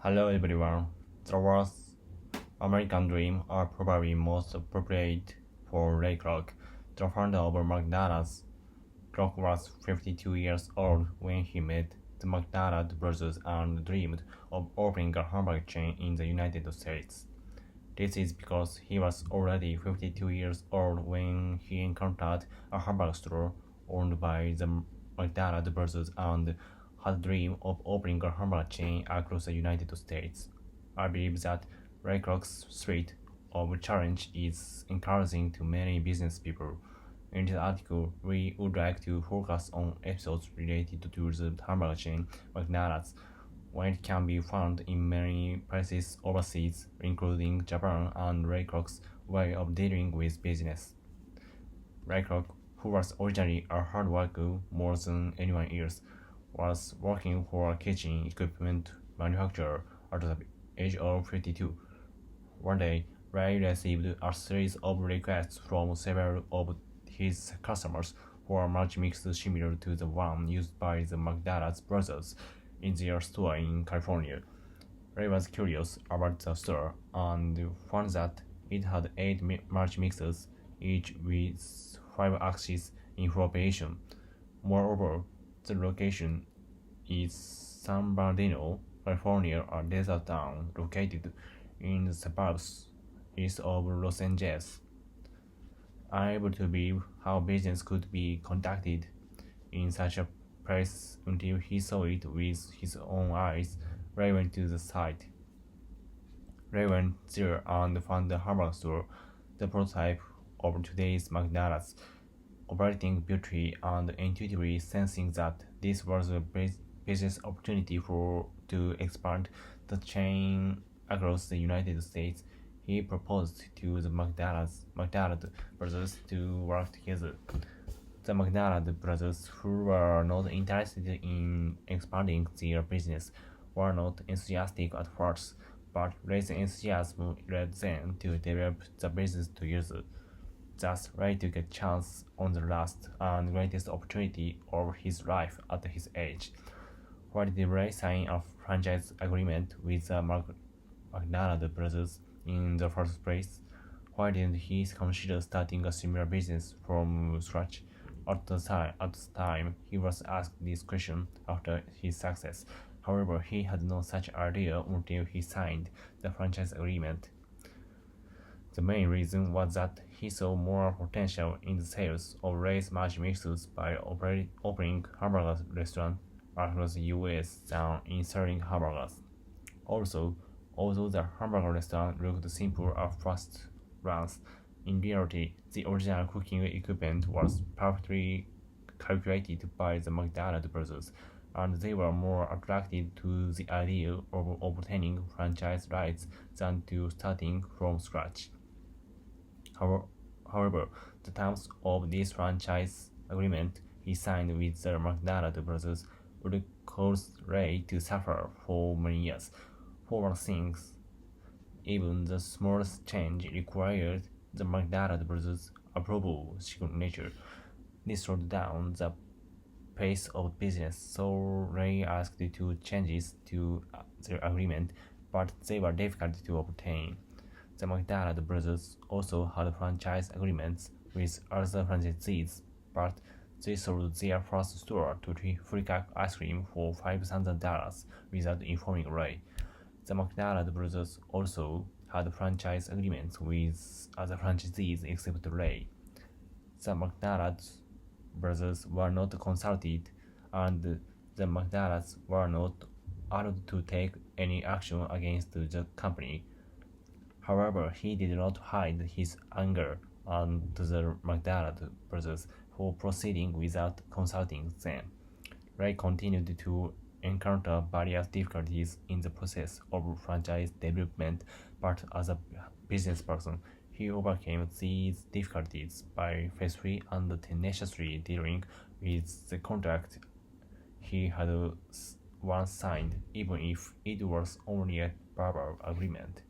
Hello everyone. The words American Dream are probably most appropriate for Ray Kroc. The founder of McDonald's. Kroc was 52 years old when he met the McDonald brothers and dreamed of opening a hamburger chain in the United States. This is because he was already 52 years old when he encountered a hamburger store owned by the McDonald brothers and had dreamed of opening a hamburger chain across the United States. I believe that Ray Kroc's street of challenge is encouraging to many business people. In this article, we would like to focus on episodes related to the hamburger chain McDonald's, when it can be found in many places overseas, including Japan, and Ray Kroc's way of dealing with business. Ray Kroc, who was originally a hard worker more than anyone else, was working for a kitchen equipment manufacturer at the age of 52. One day, Ray received a series of requests from several of his customers for a much mix similar to the one used by the McDonald's brothers in their store in California. Ray was curious about the store and found that it had 8 merge mixes, each with 5 axes in operation. Moreover, the location is San Bernardino, California, a desert town located in the suburbs east of Los Angeles. Unable to believe how business could be conducted in such a place until he saw it with his own eyes, Ray went to the site. Ray went there and found the hamburger store, the prototype of today's McDonald's, operating beautifully and intuitively sensing that this was a business opportunity to expand the chain across the United States. He proposed to the McDonald brothers to work together. The McDonald brothers, who were not interested in expanding their business, were not enthusiastic at first, but Ray's enthusiasm led them to develop the business together. Thus, Ray took a chance on the last and greatest opportunity of his life at his age. Why did Ray sign a franchise agreement with the McDonald brothers in the first place? Why didn't he consider starting a similar business from scratch? At the time, he was asked this question after his success. However, he had no such idea until he signed the franchise agreement. The main reason was that he saw more potential in the sales of Ray's merge mixes by opening hamburger restaurants across the US than in selling hamburgers. Also, although the hamburger restaurant looked simple at first glance, in reality, the original cooking equipment was perfectly calculated by the McDonald brothers, and they were more attracted to the idea of obtaining franchise rights than to starting from scratch. However, the terms of this franchise agreement he signed with the McDonald brothers would cause Ray to suffer for many years. For one thing, even the smallest change required the McDonald brothers' approval signature. This slowed down the pace of business, so Ray asked 2 changes to the agreement, but they were difficult to obtain. The McDonald brothers also had franchise agreements with other franchisees, but they sold their first store to Free-Cake Ice Cream for $5,000 without informing Ray. The McDonald brothers also had franchise agreements with other franchisees except Ray. The McDonald brothers were not consulted, and the McDonalds were not allowed to take any action against the company. However, he did not hide his anger on the McDonald brothers for proceeding without consulting them. Ray continued to encounter various difficulties in the process of franchise development, but as a business person, he overcame these difficulties by faithfully and tenaciously dealing with the contract he had once signed, even if it was only a verbal agreement.